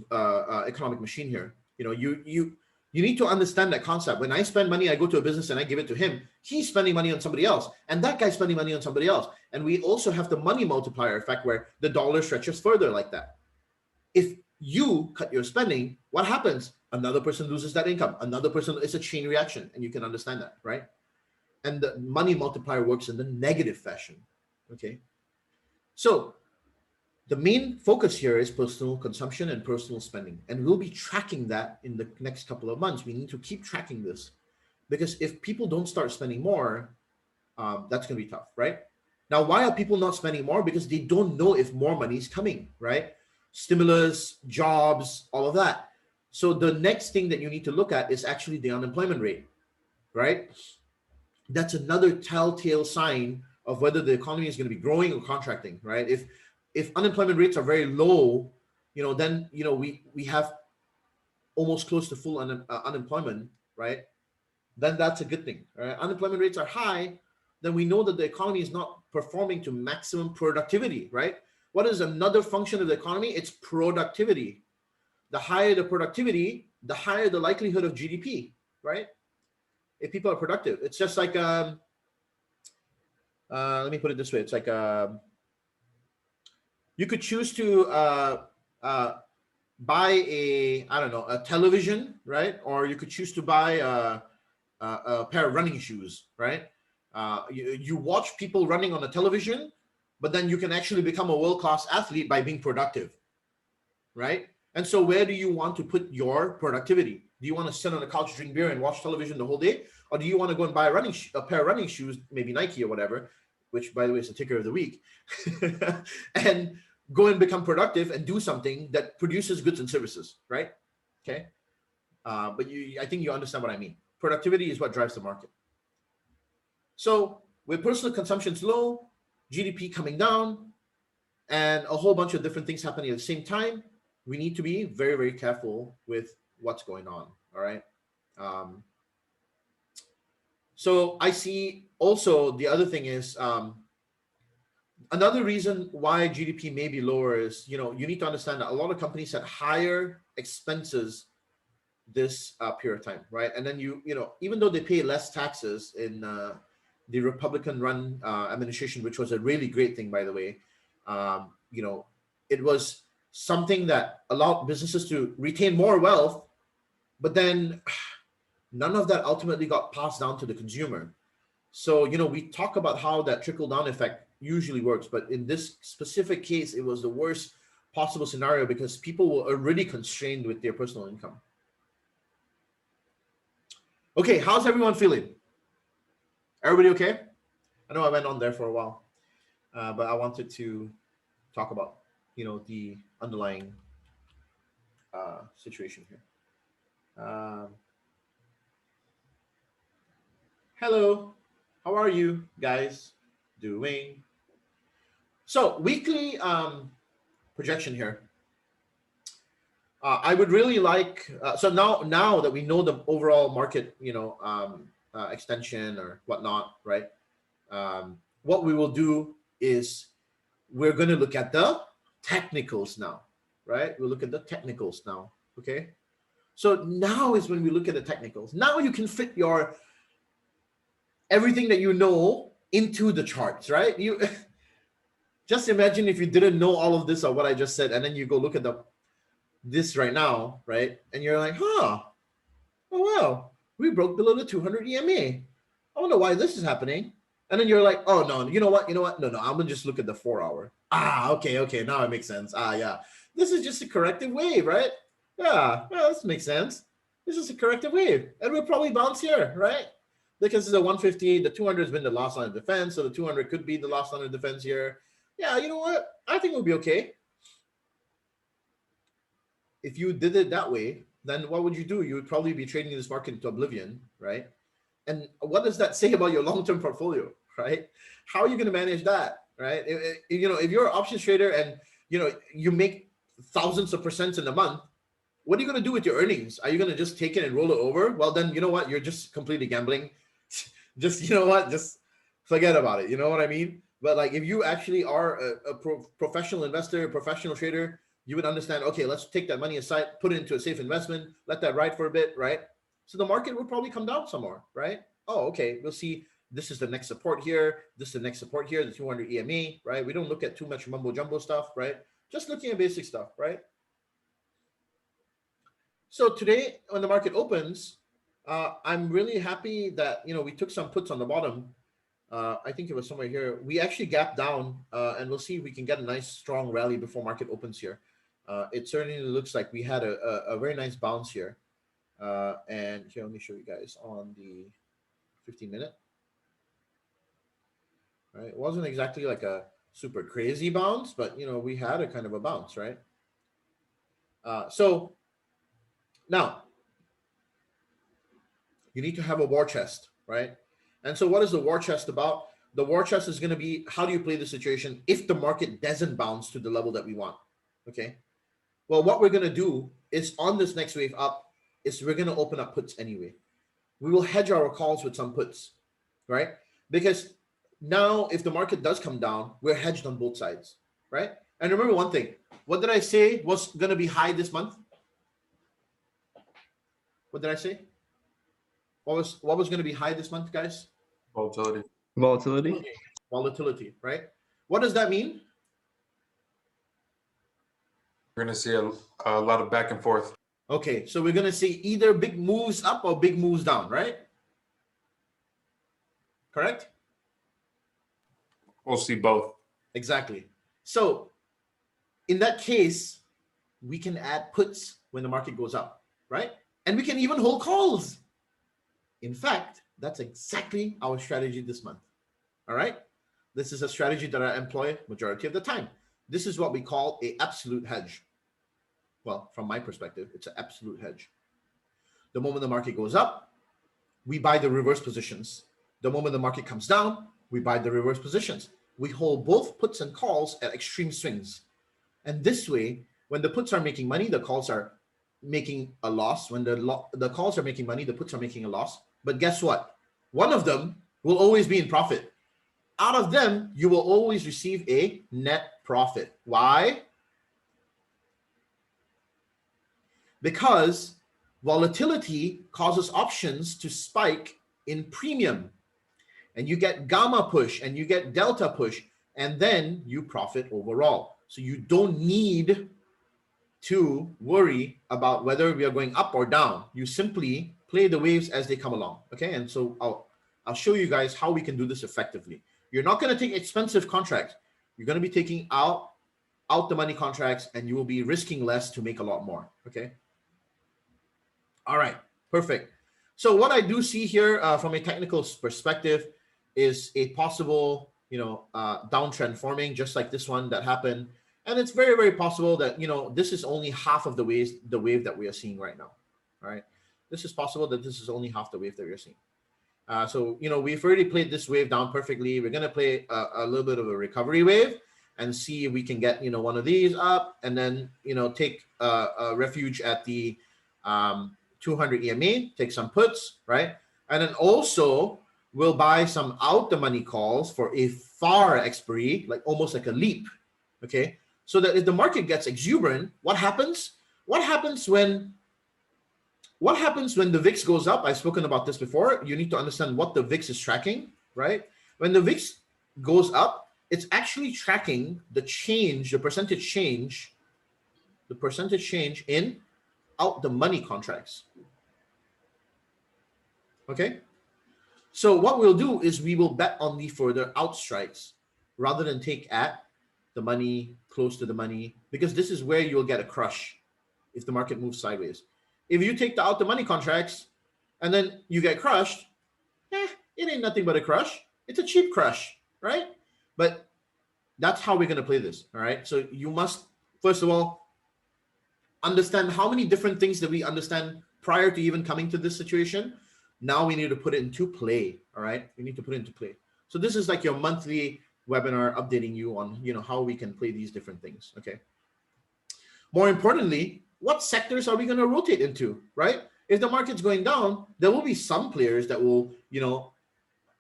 economic machine here, you need to understand that concept. When I spend money, I go to a business and I give it to him. He's spending money on somebody else, and that guy's spending money on somebody else. And we also have the money multiplier effect where the dollar stretches further like that. If you cut your spending, what happens? Another person loses that income. Another person, it's a chain reaction, and you can understand that, right? and the money multiplier works in the negative fashion. Okay, so the main focus here is personal consumption and personal spending, and we'll be tracking that in the next couple of months. We need to keep tracking this, because if people don't start spending more, that's going to be tough, right? Now, why are people not spending more? Because they don't know if more money is coming, right? Stimulus, jobs, all of that. So the next thing that you need to look at is actually the unemployment rate, right? That's another telltale sign of whether the economy is going to be growing or contracting, right? If unemployment rates are very low, then we have almost close to full unemployment, right? Then that's a good thing, right? Unemployment rates are high, then we know that the economy is not performing to maximum productivity, right? What is another function of the economy? It's productivity. The higher the productivity, the higher the likelihood of GDP, right? If people are productive, it's just like let me put it this way: it's like you could choose to buy a television, right? Or you could choose to buy a pair of running shoes, right? You watch people running on the television, but then you can actually become a world-class athlete by being productive, right? And so where do you want to put your productivity? Do you want to sit on the couch, drink beer, and watch television the whole day? Or do you want to go and buy a pair of running shoes, maybe Nike or whatever, which, by the way, is the ticker of the week, and go and become productive and do something that produces goods and services, right? Okay. But I think you understand what I mean. Productivity is what drives the market. So with personal consumption's low, GDP coming down, and a whole bunch of different things happening at the same time, we need to be very, very careful with what's going on. All right. So I see also the other thing is another reason why GDP may be lower is, you need to understand that a lot of companies had higher expenses this period of time, right? And then even though they pay less taxes in the Republican-run administration, which was a really great thing, by the way, it was something that allowed businesses to retain more wealth, but then none of that ultimately got passed down to the consumer. So, we talk about how that trickle-down effect usually works, but in this specific case, it was the worst possible scenario because people were already constrained with their personal income. Okay, how's everyone feeling? Everybody okay? I know I went on there for a while, but I wanted to talk about, the underlying situation here. Hello, how are you guys doing? So weekly projection here. I would really like, so now that we know the overall market, extension or whatnot, right? What we will do is we're going to look at the technicals now, right? We'll look at the technicals now, okay? So now is when we look at the technicals. Now you can fit your everything that you know into the charts, right? You just imagine if you didn't know all of this or what I just said, and then you go look at this right now, right? And you're like, oh wow, we broke below the 200 EMA. I wonder why this is happening. And then you're like, oh no, you know what? No, I'm gonna just look at the 4 hour. Okay, now it makes sense. Yeah, this is just a corrective wave, right? Yeah, this makes sense. This is a corrective wave, and we'll probably bounce here, right? Because it's a 150, the 200 has been the last line of defense, so the 200 could be the last line of defense here. Yeah, you know what? I think we'll be okay. If you did it that way, then what would you do? You would probably be trading this market into oblivion, right? And what does that say about your long-term portfolio, right? How are you going to manage that, right? If you're an options trader and you make thousands of percents in a month, what are you going to do with your earnings? Are you going to just take it and roll it over? Well, then you know what? You're just completely gambling. Just just forget about it. You know what I mean? But like if you actually are a professional investor, a professional trader, you would understand, okay, let's take that money aside, put it into a safe investment, let that ride for a bit, right? So the market will probably come down some more, right? Oh, okay, we'll see. This is the next support here. This is the next support here, the 200 EMA, right? We don't look at too much mumbo jumbo stuff, right? Just looking at basic stuff, right? So today, when the market opens, I'm really happy that, we took some puts on the bottom. I think it was somewhere here. We actually gapped down, and we'll see if we can get a nice strong rally before market opens here. It certainly looks like we had a very nice bounce here. And here, let me show you guys on the 15-minute. Right, it wasn't exactly like a super crazy bounce, but we had a kind of a bounce, right? So now you need to have a war chest, right? And so what is the war chest about? The war chest is going to be, how do you play the situation if the market doesn't bounce to the level that we want? Okay. Well, what we're going to do is on this next wave up is we're going to open up puts anyway. We will hedge our calls with some puts, right? Because now if the market does come down, we're hedged on both sides, right? And remember one thing, what did I say was going to be high this month? What did I say? What was going to be high this month, guys? Volatility. Volatility, right? What does that mean? We're going to see a lot of back and forth. Okay, so we're going to see either big moves up or big moves down, right? Correct? We'll see both. Exactly. So in that case, we can add puts when the market goes up, right? And we can even hold calls. In fact, that's exactly our strategy this month. All right. This is a strategy that I employ majority of the time. This is what we call an absolute hedge. Well, from my perspective, it's an absolute hedge. The moment the market goes up, we buy the reverse positions. The moment the market comes down, we buy the reverse positions. We hold both puts and calls at extreme swings. And this way, when the puts are making money, the calls are making a loss. When the calls are making money, the puts are making a loss. But guess what? One of them will always be in profit. Out of them, you will always receive a net profit. Why? Because volatility causes options to spike in premium. And you get gamma push and you get delta push, and then you profit overall. So you don't need to worry about whether we are going up or down. You simply play the waves as they come along. Okay, and so I'll show you guys how we can do this effectively. You're not going to take expensive contracts. You're going to be taking out the money contracts, and you will be risking less to make a lot more. Okay. All right, perfect. So what I do see here from a technical perspective is a possible, downtrend forming, just like this one that happened. And it's very, very possible that, this is only half of the wave that we are seeing right now. All right. This is possible that this is only half the wave that we're seeing. So, we've already played this wave down perfectly. We're going to play a little bit of a recovery wave and see if we can get, one of these up, and then, take a refuge at the 200 EMA, take some puts, right? And then also we'll buy some out the money calls for a far expiry, like almost like a leap. Okay. So that if the market gets exuberant, what happens? What happens when the VIX goes up? I've spoken about this before. You need to understand what the VIX is tracking, right? When the VIX goes up, it's actually tracking the change, the percentage change in out the money contracts. Okay. So what we'll do is we will bet on the further out strikes rather than take at the money, close to the money, because this is where you'll get a crush if the market moves sideways. If you take the out the money contracts and then you get crushed, it ain't nothing but a crush. It's a cheap crush, right? But that's how we're going to play this. All right. So you must, first of all, understand how many different things that we understand prior to even coming to this situation. Now we need to put it into play. All right. We need to put it into play. So this is like your monthly webinar updating you on, how we can play these different things. Okay. More importantly, what sectors are we going to rotate into, right? If the market's going down, there will be some players that will,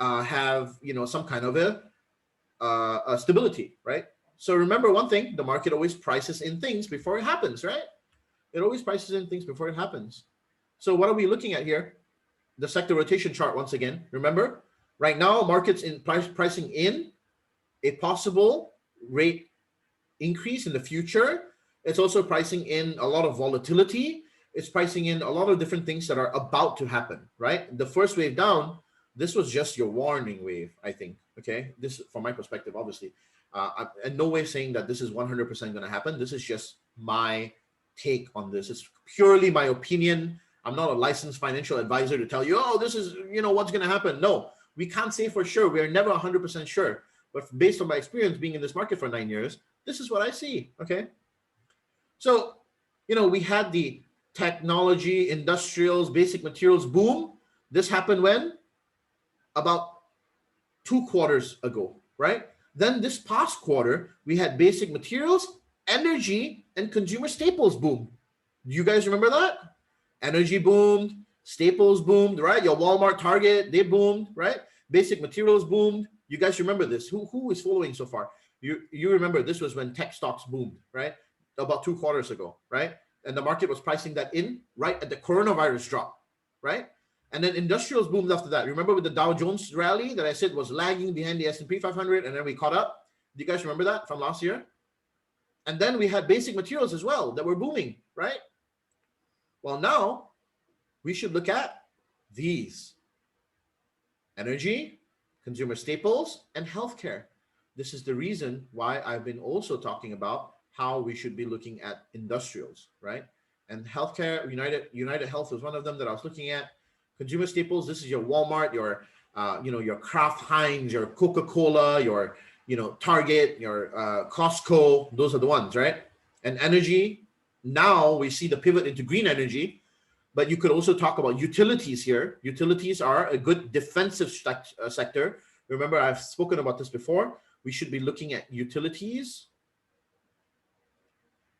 have, some kind of a stability, right? So remember one thing, the market always prices in things before it happens, right? It always prices in things before it happens. So what are we looking at here? The sector rotation chart once again. Remember, right now, market's in pricing in a possible rate increase in the future. It's also pricing in a lot of volatility. It's pricing in a lot of different things that are about to happen, right? The first wave down, this was just your warning wave, I think. Okay, this from my perspective, obviously, and no way saying that this is 100% going to happen. This is just my take on this. It's purely my opinion. I'm not a licensed financial advisor to tell you, oh, this is what's going to happen. No, we can't say for sure. We're never 100% sure. But based on my experience being in this market for 9 years, this is what I see. Okay, so we had the technology, industrials, basic materials boom. This happened when? About 2 quarters ago, right? Then this past quarter, we had basic materials, energy, and consumer staples boom. Do you guys remember that? Energy boomed, staples boomed, right? Your Walmart, Target, they boomed, right? Basic materials boomed. You guys remember this? Who is following so far? You remember this was when tech stocks boomed, right? About 2 quarters ago, right? And the market was pricing that in right at the coronavirus drop, right? And then industrials boomed after that. Remember with the Dow Jones rally that I said was lagging behind the S&P 500, and then we caught up? Do you guys remember that from last year? And then we had basic materials as well that were booming, right? Well, now we should look at these: energy, consumer staples, and healthcare. This is the reason why I've been also talking about how we should be looking at industrials, right? And healthcare, United Health was one of them that I was looking at. Consumer staples, this is your Walmart, your your Kraft Heinz, your Coca-Cola, your Target, your Costco. Those are the ones, right? And energy, now we see the pivot into green energy, but you could also talk about utilities here. Utilities are a good defensive sector. Remember, I've spoken about this before. We should be looking at utilities,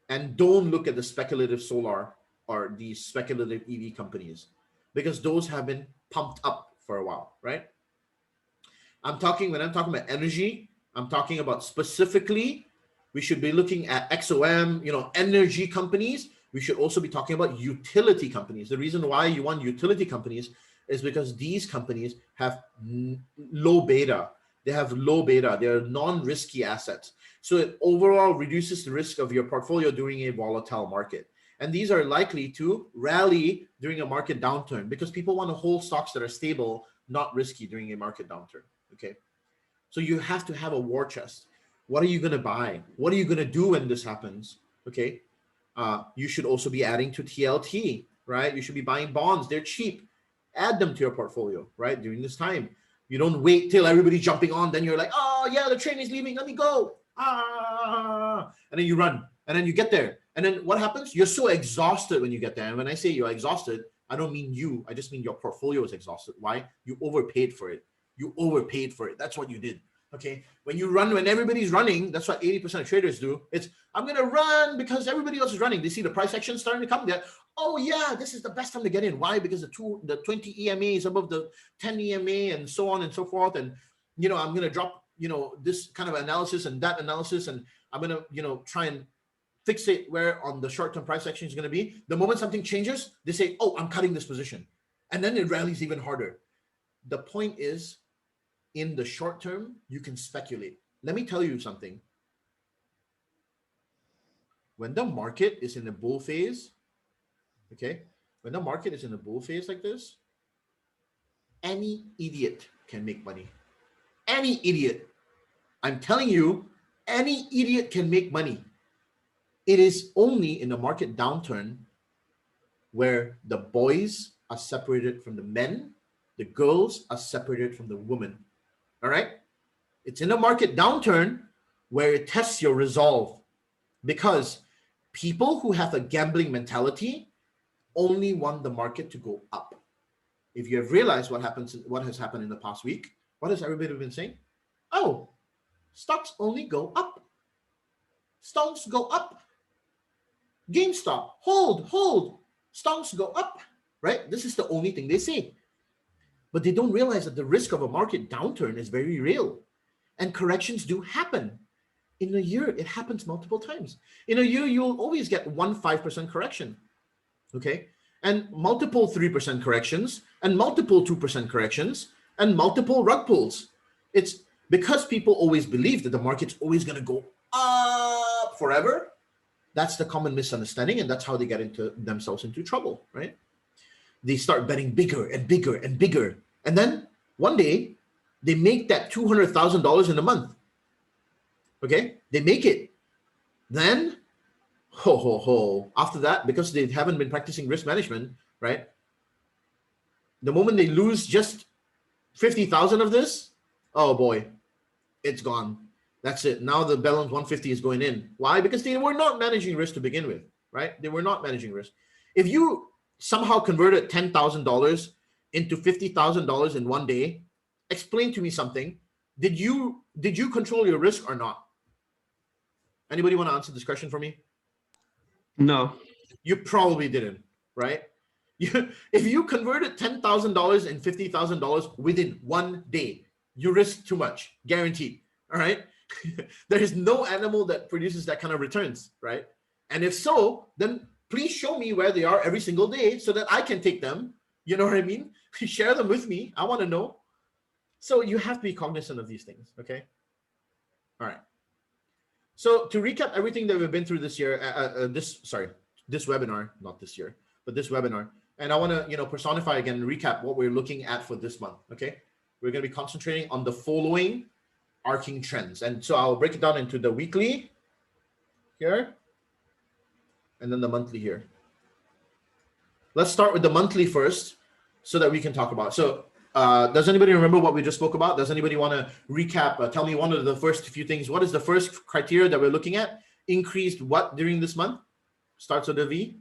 and don't look at the speculative solar or the speculative EV companies, because those have been pumped up for a while, right? When I'm talking about energy, I'm talking about specifically, we should be looking at XOM, energy companies. We should also be talking about utility companies. The reason why you want utility companies is because these companies have low beta. They have low beta. They're non-risky assets. So it overall reduces the risk of your portfolio during a volatile market. And these are likely to rally during a market downturn because people want to hold stocks that are stable, not risky during a market downturn. Okay. So you have to have a war chest. What are you going to buy? What are you going to do when this happens? Okay. You should also be adding to TLT, right? You should be buying bonds. They're cheap. Add them to your portfolio, right? During this time. You don't wait till everybody's jumping on. Then you're like, oh yeah, the train is leaving. Let me go. And then you run. And then you get there. And then what happens? You're so exhausted when you get there. And when I say you're exhausted, I don't mean you. I just mean your portfolio is exhausted. Why? You overpaid for it. You overpaid for it. That's what you did. Okay. When you run, when everybody's running, that's what 80% of traders do. It's, I'm going to run because everybody else is running. They see the price action starting to come there. Oh yeah, this is the best time to get in. Why? Because the 20 EMA is above the 10 EMA and so on and so forth. And, I'm going to drop, this kind of analysis and that analysis. And I'm going to, try and fixate where on the short-term price action is going to be. The moment something changes, they say, oh, I'm cutting this position. And then it rallies even harder. The point is, in the short term, you can speculate. Let me tell you something. When the market is in a bull phase, okay, when the market is in a bull phase like this, any idiot can make money. Any idiot. I'm telling you, any idiot can make money. It is only in the market downturn where the boys are separated from the men, the girls are separated from the women. All right? It's in a market downturn where it tests your resolve, because people who have a gambling mentality only want the market to go up. If you have realized what has happened in the past week, what has everybody been saying? Oh, stocks only go up. Stocks go up. GameStop, hold. Stocks go up, right? This is the only thing they say. But they don't realize that the risk of a market downturn is very real. And corrections do happen. In a year, it happens multiple times. In a year, you'll always get 5% correction, okay? And multiple 3% corrections, and multiple 2% corrections, and multiple rug pulls. It's because people always believe that the market's always going to go up forever. That's the common misunderstanding, and that's how they get into themselves into trouble, right? They start betting bigger and bigger and bigger. And then one day they make that $200,000 in a month. Okay, they make it. Then, after that, because they haven't been practicing risk management, right? The moment they lose just 50,000 of this, oh boy, it's gone. That's it. Now the balance 150 is going in. Why? Because they were not managing risk to begin with, right? They were not managing risk. If you somehow converted $10,000 into $50,000 in one day, explain to me something. Did you control your risk or not? Anybody want to answer this question for me? No. You probably didn't, right? If you converted $10,000 and $50,000 within one day, you risk too much, guaranteed. All right. There is no animal that produces that kind of returns, right? And if so, then please show me where they are every single day so that I can take them. You know what I mean? Share them with me. I want to know. So you have to be cognizant of these things. Okay. All right. So to recap everything that we've been through this year, this webinar, not this year, but this webinar. And I want to, personify again, recap what we're looking at for this month. Okay. We're going to be concentrating on the following arcing trends. And so I'll break it down into the weekly here and then the monthly here. Let's start with the monthly first so that we can talk about it. So does anybody remember what we just spoke about? Does anybody want to recap? Tell me one of the first few things. What is the first criteria that we're looking at? Increased what during this month? Starts with a V.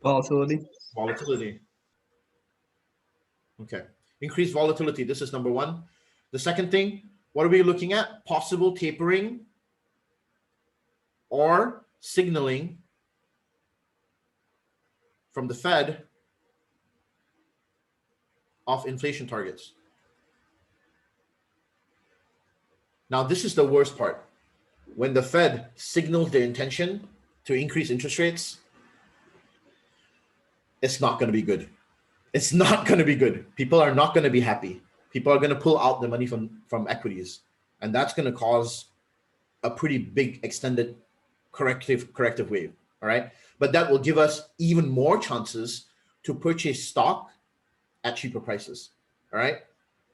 Volatility. Volatility. Okay. Increased volatility. This is number one. The second thing, what are we looking at? Possible tapering or signaling from the Fed of inflation targets. Now, this is the worst part. When the Fed signals their intention to increase interest rates, it's not going to be good. It's not going to be good. People are not going to be happy. People are going to pull out the money from equities. And that's going to cause a pretty big extended corrective wave. All right. But that will give us even more chances to purchase stock at cheaper prices. All right.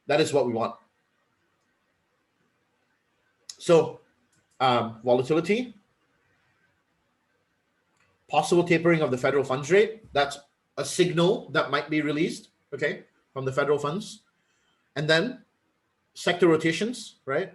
That is what we want. So volatility, possible tapering of the federal funds rate. That's a signal that might be released, okay, from the federal funds. And then sector rotations, right?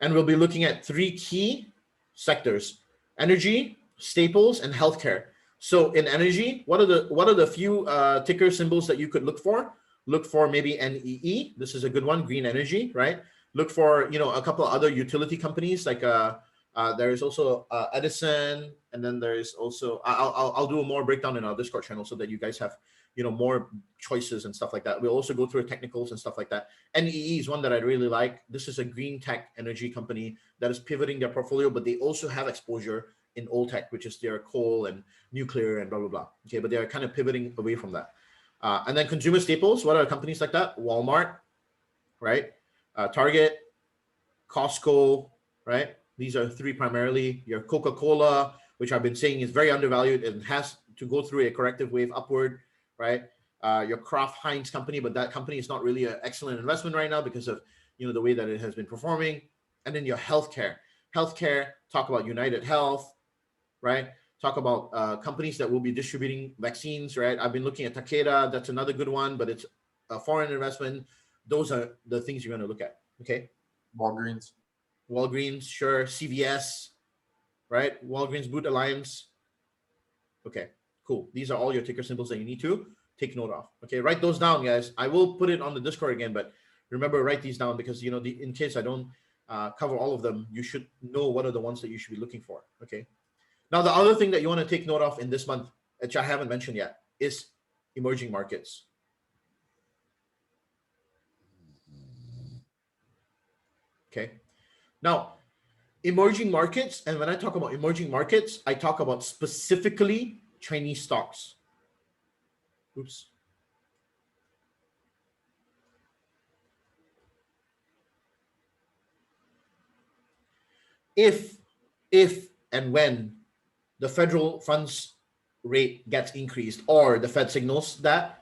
And we'll be looking at three key sectors: energy, staples, and healthcare. So in energy, what are the few ticker symbols that you could look for? Look for maybe NEE. This is a good one, green energy, right? Look for a couple of other utility companies like there is also Edison, and then there is also I'll do a more breakdown in our Discord channel so that you guys have more choices and stuff like that. We'll also go through technicals and stuff like that. NEE is one that I really like. This is a green tech energy company that is pivoting their portfolio, but they also have exposure in old tech, which is their coal and nuclear and blah, blah, blah. Okay, but they're kind of pivoting away from that. And then consumer staples, what are companies like that? Walmart, right? Target, Costco, right? These are three primarily. Your Coca-Cola, which I've been saying is very undervalued and has to go through a corrective wave upward, right? Your Kraft Heinz company, but that company is not really an excellent investment right now because of the way that it has been performing. And then your healthcare, talk about United Health, right? Talk about companies that will be distributing vaccines, right? I've been looking at Takeda. That's another good one, but it's a foreign investment. Those are the things you're going to look at, okay? Walgreens, sure. CVS, right? Walgreens Boot Alliance. Okay, cool. These are all your ticker symbols that you need to take note of. Okay, write those down, guys. I will put it on the Discord again, but remember, write these down because, in case I don't cover all of them, you should know what are the ones that you should be looking for, okay? Now, the other thing that you want to take note of in this month, which I haven't mentioned yet, is emerging markets. Okay. Now, emerging markets, and when I talk about emerging markets, I talk about specifically Chinese stocks. Oops. if and when the federal funds rate gets increased, or the Fed signals that,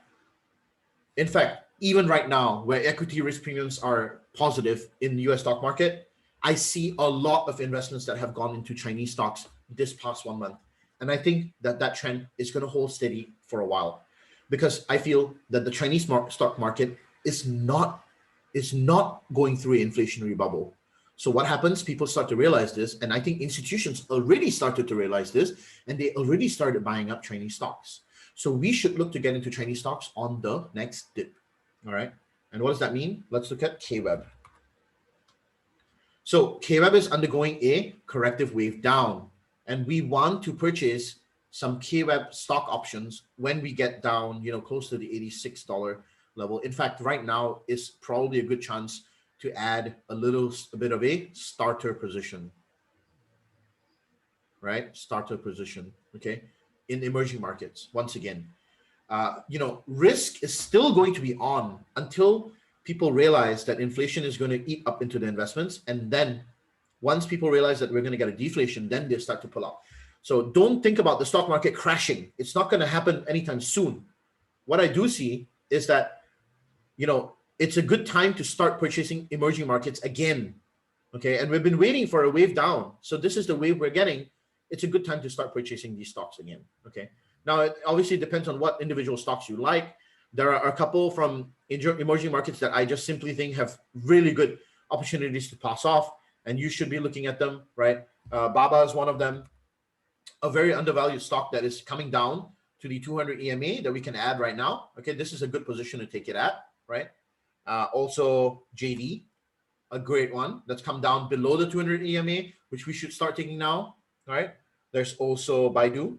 in fact, even right now where equity risk premiums are positive in the US stock market, I see a lot of investments that have gone into Chinese stocks this past 1 month. And I think that that trend is going to hold steady for a while, because I feel that the Chinese stock market is not going through an inflationary bubble. So what happens? People start to realize this, and I think institutions already started to realize this, and they already started buying up Chinese stocks. So we should look to get into Chinese stocks on the next dip. All right. And what does that mean? Let's look at KWEB. So KWEB is undergoing a corrective wave down, and we want to purchase some KWEB stock options when we get down, close to the $86 level. In fact, right now is probably a good chance to add a bit of a starter position, right? Starter position, okay? In emerging markets, once again. Risk is still going to be on until people realize that inflation is going to eat up into the investments. And then once people realize that we're going to get a deflation, then they start to pull out. So don't think about the stock market crashing. It's not going to happen anytime soon. What I do see is that, it's a good time to start purchasing emerging markets again. Okay. And we've been waiting for a wave down. So this is the wave we're getting. It's a good time to start purchasing these stocks again. Okay. Now, it obviously depends on what individual stocks you like. There are a couple from emerging markets that I just simply think have really good opportunities to pass off, and you should be looking at them, right? Baba is one of them, a very undervalued stock that is coming down to the 200 EMA that we can add right now. Okay, this is a good position to take it at, right? Also, JD, a great one that's come down below the 200 EMA, which we should start taking now, right? There's also Baidu,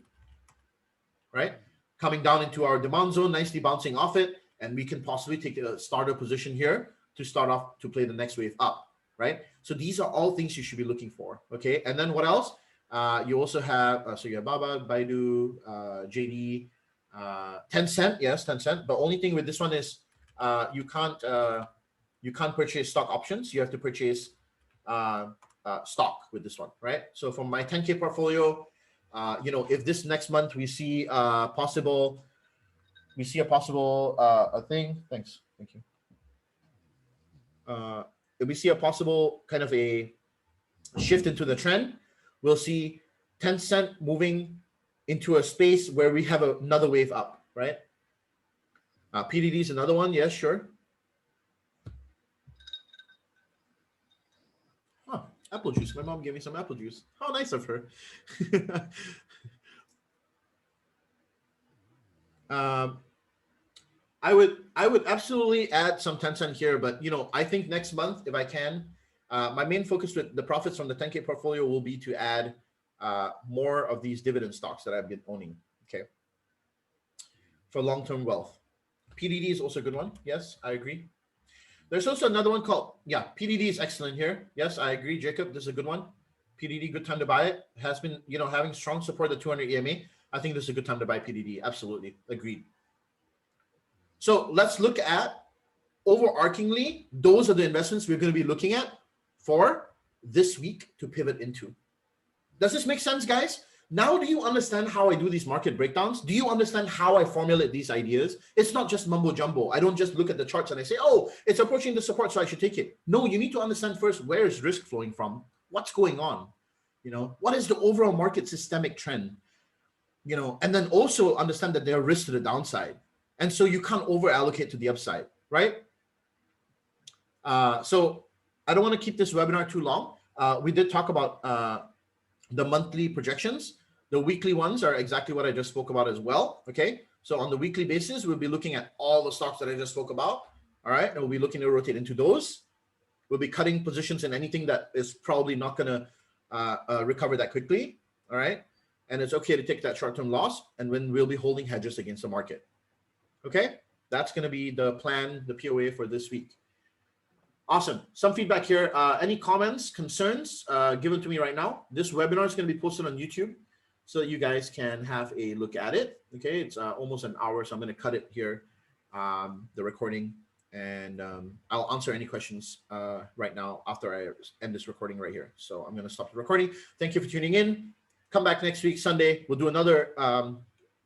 right? Coming down into our demand zone, nicely bouncing off it, and we can possibly take a starter position here to start off to play the next wave up, right? So these are all things you should be looking for, okay? And then what else? You also have, so you have Baba, Baidu, JD, Tencent, yes, Tencent. The only thing with this one is you can't purchase stock options. You have to purchase stock with this one, right? So from my 10K portfolio, if this next month we see a possible thing. Thanks, thank you. If we see a possible kind of a shift into the trend, we'll see Tencent moving into a space where we have another wave up, right? PDD is another one. Yes, sure. Huh, apple juice. My mom gave me some apple juice. How nice of her. I would absolutely add some Tencent here, but I think next month, if I can, my main focus with the profits from the 10K portfolio will be to add more of these dividend stocks that I've been owning, okay, for long-term wealth. PDD is also a good one. Yes, I agree. There's also another one called, PDD is excellent here. Yes, I agree, Jacob. This is a good one. PDD, good time to buy it. Has been, having strong support at 200 EMA. I think this is a good time to buy PDD. Absolutely. Agreed. So let's look at, overarchingly, those are the investments we're going to be looking at for this week to pivot into. Does this make sense, guys? Now, do you understand how I do these market breakdowns? Do you understand how I formulate these ideas? It's not just mumbo jumbo. I don't just look at the charts and I say, oh, it's approaching the support, so I should take it. No, you need to understand first, where is risk flowing from? What's going on? What is the overall market systemic trend? And then also understand that there are risks to the downside. And so you can't over allocate to the upside, right? So I don't want to keep this webinar too long. We did talk about the monthly projections. The weekly ones are exactly what I just spoke about as well. Okay. So on the weekly basis, we'll be looking at all the stocks that I just spoke about. All right. And we'll be looking to rotate into those. We'll be cutting positions in anything that is probably not going to recover that quickly. All right. And it's okay to take that short-term loss. And when we'll be holding hedges against the market. Okay. That's going to be the plan, the POA for this week. Awesome. Some feedback here. Any comments, concerns, give it to me right now. This webinar is going to be posted on YouTube so that you guys can have a look at it. Okay. It's almost an hour, so I'm going to cut it here, the recording. And I'll answer any questions right now after I end this recording right here. So I'm going to stop the recording. Thank you for tuning in. Come back next week, Sunday. We'll do another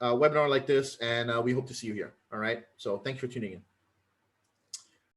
webinar like this, and we hope to see you here. All right. So thanks for tuning in.